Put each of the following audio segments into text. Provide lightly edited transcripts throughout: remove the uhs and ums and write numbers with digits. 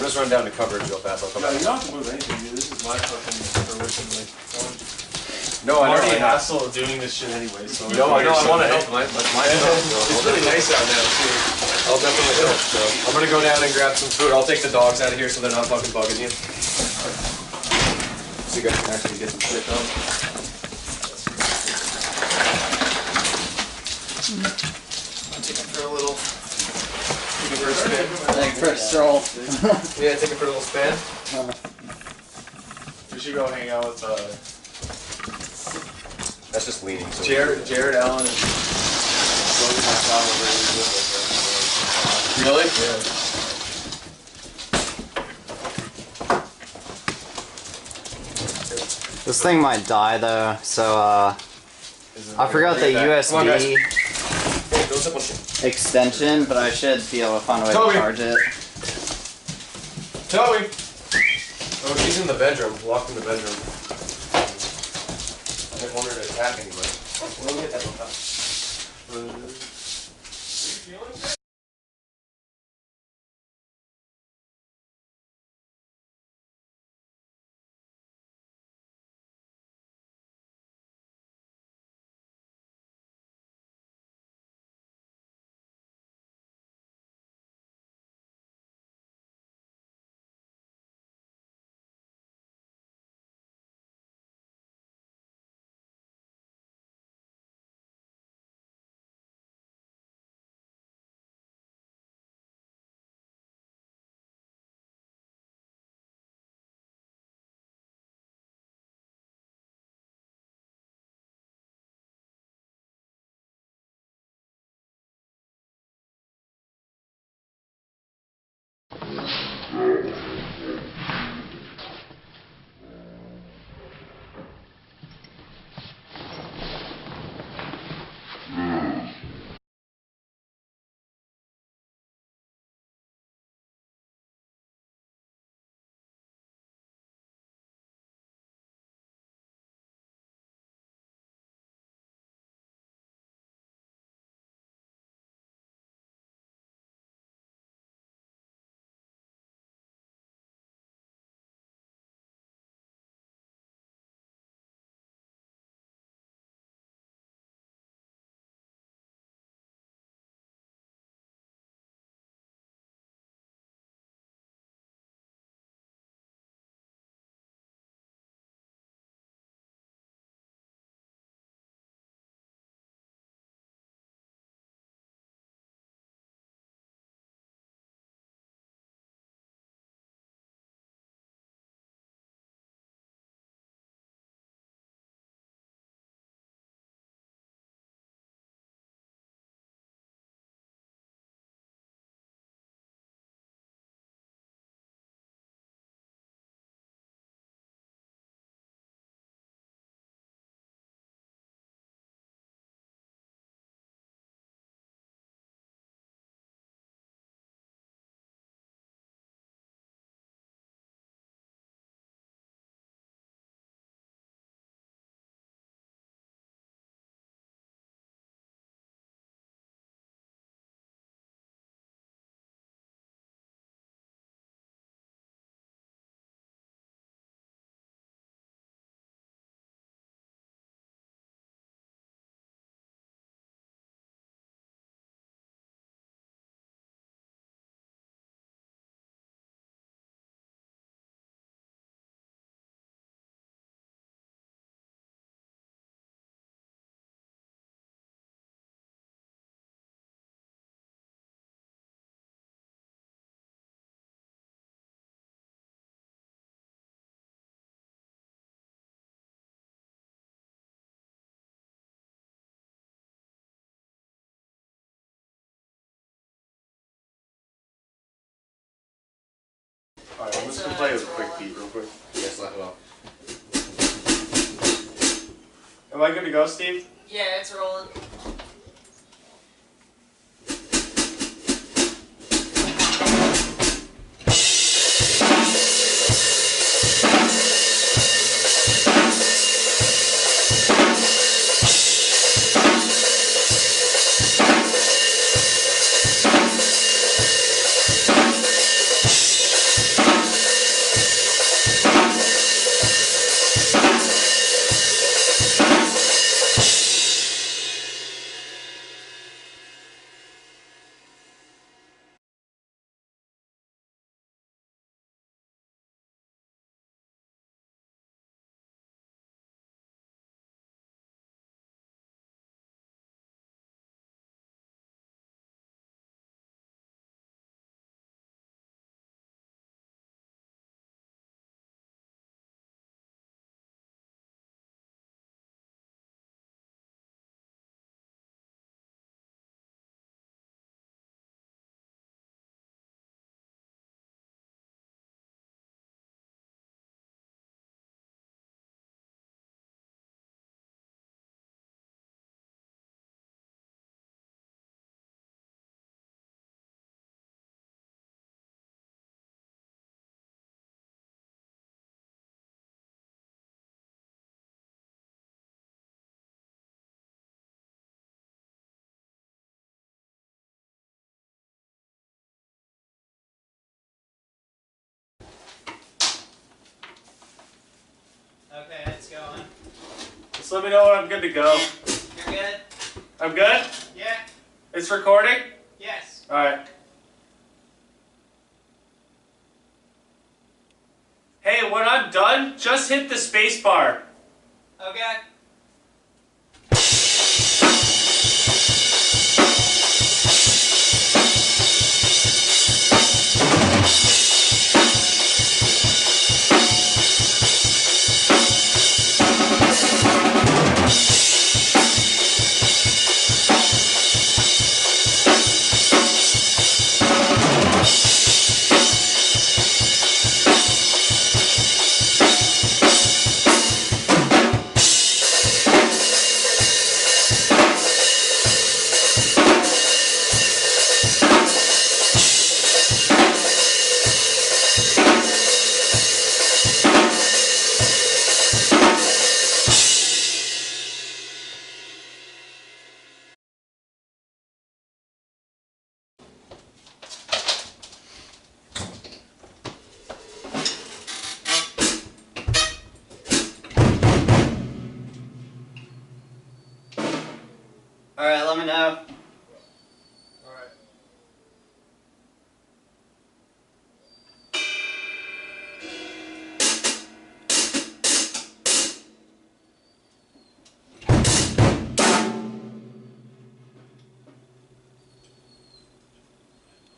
just run down to coverage real fast. I'll come No, back. you don't have to move anything, dude. This is my fucking fruition. Like, No, I I'm already know. an asshole of doing this shit anyway, so. No, I know. I want to help. My stuff. It's really nice out now, too. I'll definitely help. So I'm gonna go down and grab some food. I'll take the dogs out of here so they're not fucking bugging you. So you guys can actually get some shit done. I'm taking for a little. Taking for a spin. Like for a stroll. Yeah, take it for a little spin. We should go hang out with That's just leaning. So Jared Allen and Logan McDonald over Really? Yeah. This thing might die though, so I forgot the Come on, guys. USB Hey, go zip on shit. extension, but I should be able to find a way Toby. to charge it. Toby! Oh, she's in the bedroom. Locked in the bedroom. I didn't want her to attack anybody. We'll get that one up. Alright, I'm just gonna play with a quick beat real quick. Yeah, slap it off. Am I good to go, Steve? Yeah, it's rolling. Okay, it's going. Just let me know when I'm good to go. You're good? I'm good? Yeah. It's recording? Yes. Alright. Hey, when I'm done, just hit the space bar. Okay. Alright, let me know. Alright.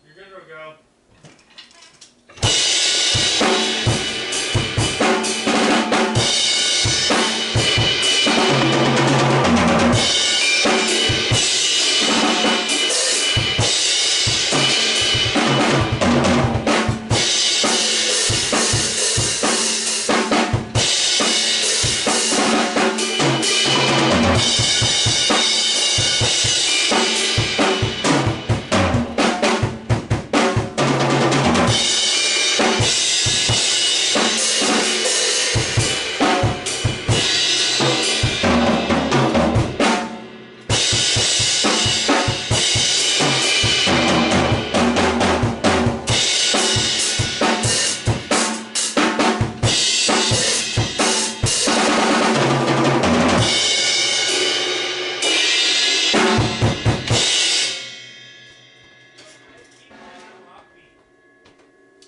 You're good to go.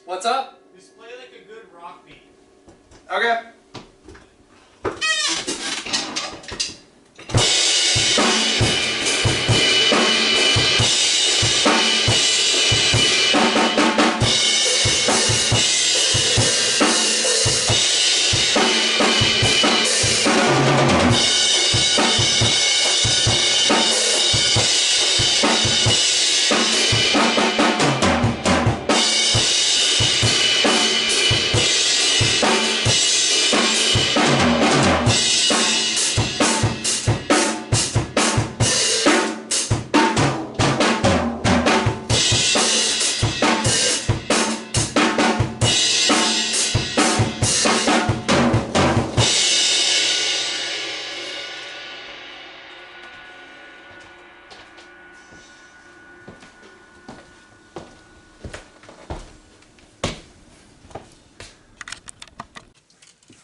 What's up? Just play like a good rock beat. Okay.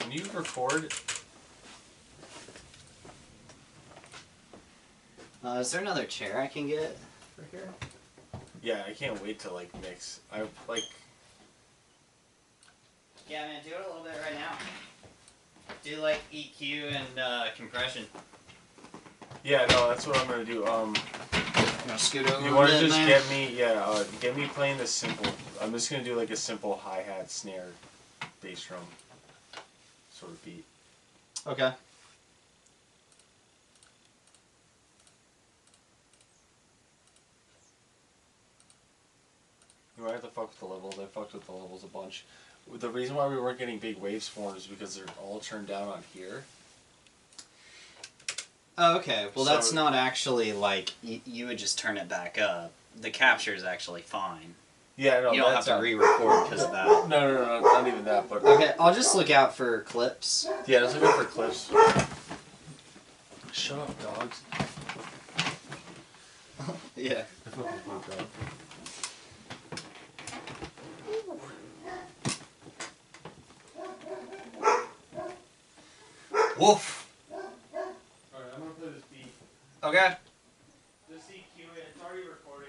When you record, Is there another chair I can get for here? yeah, I can't wait to like mix. I like. Yeah, man, do it a little bit right now. Do like EQ and compression. Yeah, no, that's what I'm gonna do. You want to scoot over You a want to bit, just man? get me playing this simple. I'm just gonna do like a simple hi hat, snare, bass drum, sort of beat. Okay. You might have to fuck with the levels. I fucked with the levels a bunch. The reason why we weren't getting big waveforms is because they're all turned down on here. Oh, okay. Well, So- that's not actually like you would just turn it back up. The capture is actually fine. Yeah, no, You don't have that's to not- re-record because of that. No, not even that. But Okay, I'll just look out for clips. yeah, let's look out for clips. Shut up, dogs. Yeah. Woof. Alright, I'm gonna play this beat. Okay. Just EQ it, it's already recording.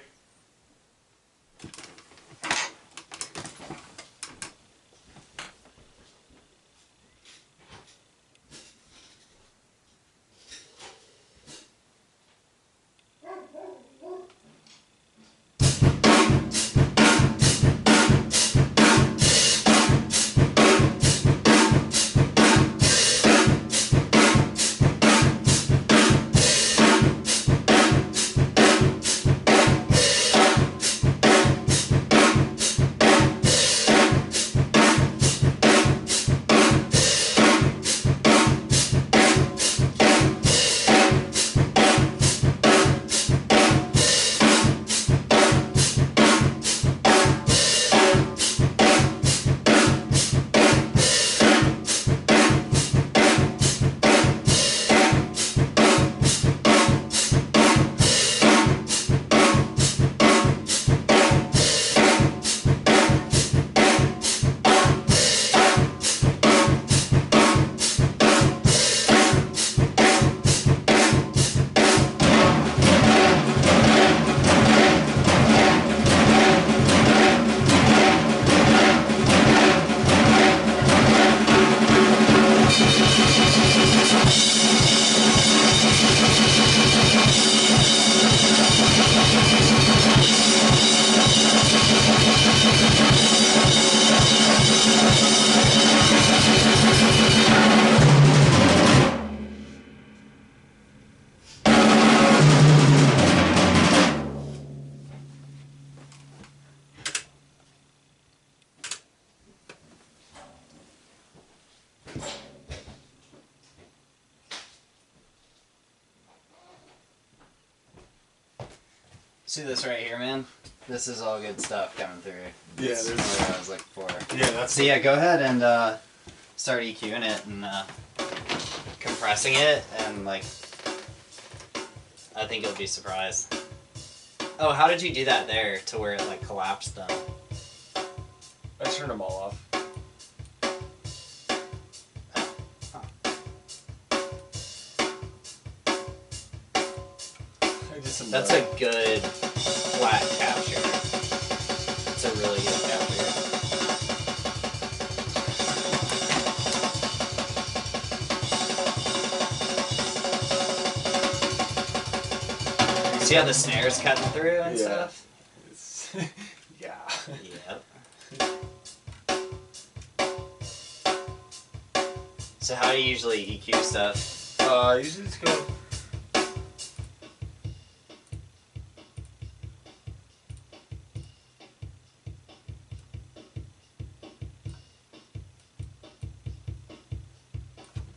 See this right here, man? This is all good stuff coming through. Yeah, This is there's- what I was looking for. Yeah, that's So yeah, go ahead and start EQing it and compressing it, and like, I think you'll be surprised. Oh, how did you do that there to where it like collapsed them? I turned them all off. I did some That's a good flat capture. It's a really good capture. See how the snare's cutting through and Yeah. stuff? It's, yeah. Yep. So how do you usually EQ stuff? Usually just go.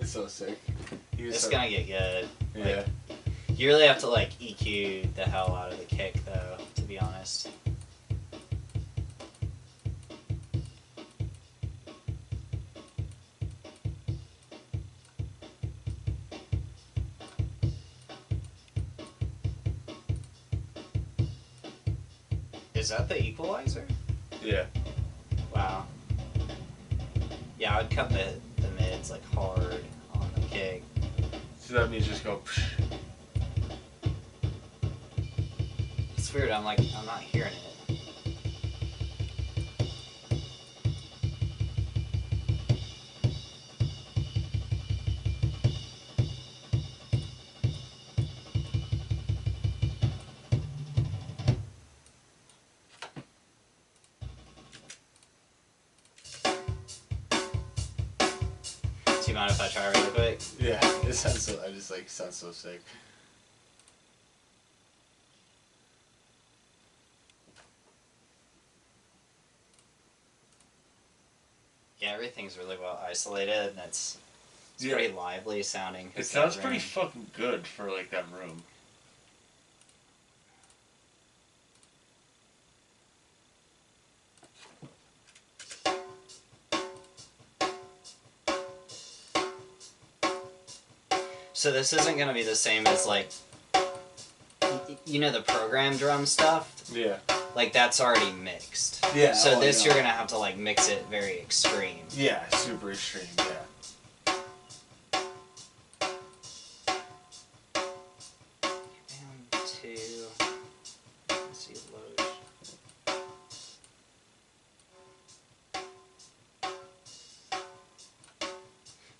It's so sick. You It's just gonna get good. yeah. You really have to like EQ the hell out of the kick though, to be honest. Is that the equalizer? Yeah. Wow. Yeah, I would cut the mids like hard on the kick. So that means just go. It's weird, I'm not hearing it. Do you mind if I try really quick? Yeah. It sounds so. I just like sounds so sick. Yeah, everything's really well isolated, and it's Yeah. pretty lively sounding. It sounds pretty fucking good for like that room. So this isn't gonna be the same as like, you know, the program drum stuff. Yeah. Like that's already mixed. Yeah. So oh, I this know. you're gonna have to like mix it very extreme. Yeah, super extreme. Yeah.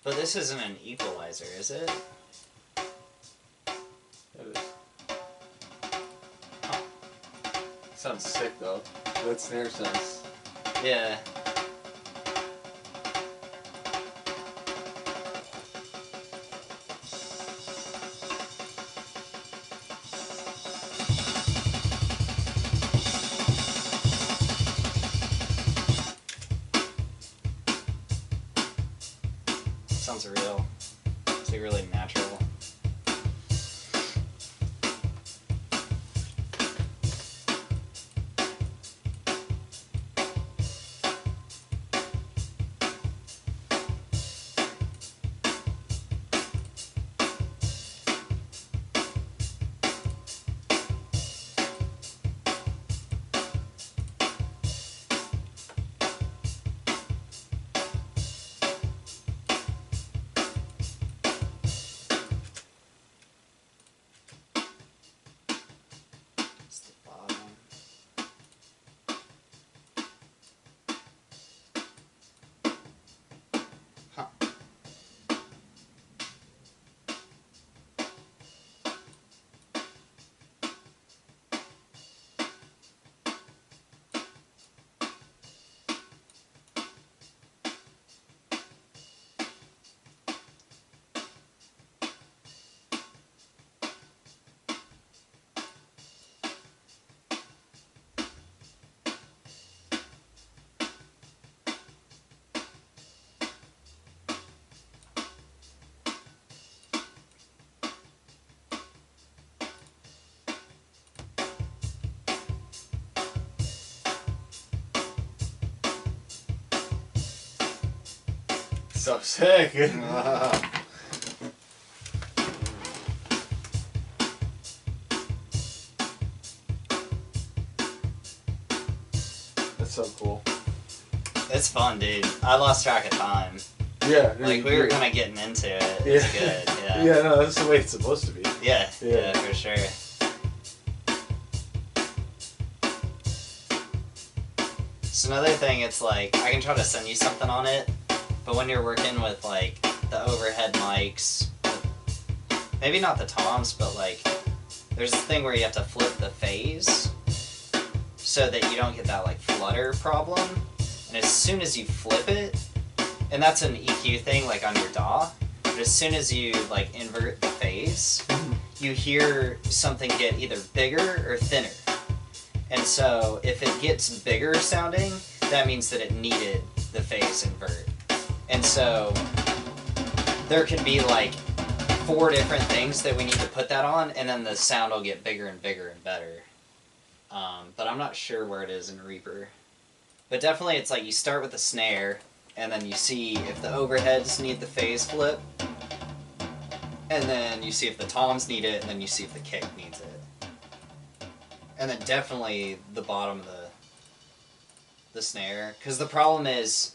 But this isn't an equalizer, is it? It is. Sounds sick though. That snare sounds. Yeah. Sounds real. It's like really natural. It's the bottom. Huh. So sick. That's so cool. It's fun, dude. I lost track of time. Yeah. Like, we were kind of getting into it. It's good, yeah. Yeah, no, that's the way it's supposed to be. Yeah, Yeah. yeah, for sure. So another thing, it's like, I can try to send you something on it, but when you're working with, like, the overhead mics, maybe not the toms, but, like, there's a thing where you have to flip the phase so that you don't get that, like, flutter problem. And as soon as you flip it, and that's an EQ thing, like, on your DAW, but as soon as you, like, invert the phase, you hear something get either bigger or thinner. And so if it gets bigger sounding, that means that it needed the phase invert. And so there could be like 4 different things that we need to put that on, and then the sound will get bigger and bigger and better. But I'm not sure where it is in Reaper. But definitely it's like you start with the snare, and then you see if the overheads need the phase flip, and then you see if the toms need it, and then you see if the kick needs it. And then definitely the bottom of the snare, because the problem is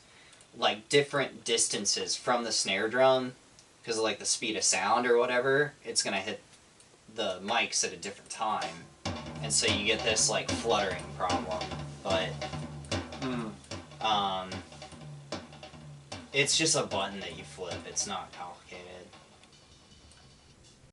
like different distances from the snare drum, because of like the speed of sound or whatever, it's gonna hit the mics at a different time, and so you get this like fluttering problem. But it's just a button that you flip. It's not complicated.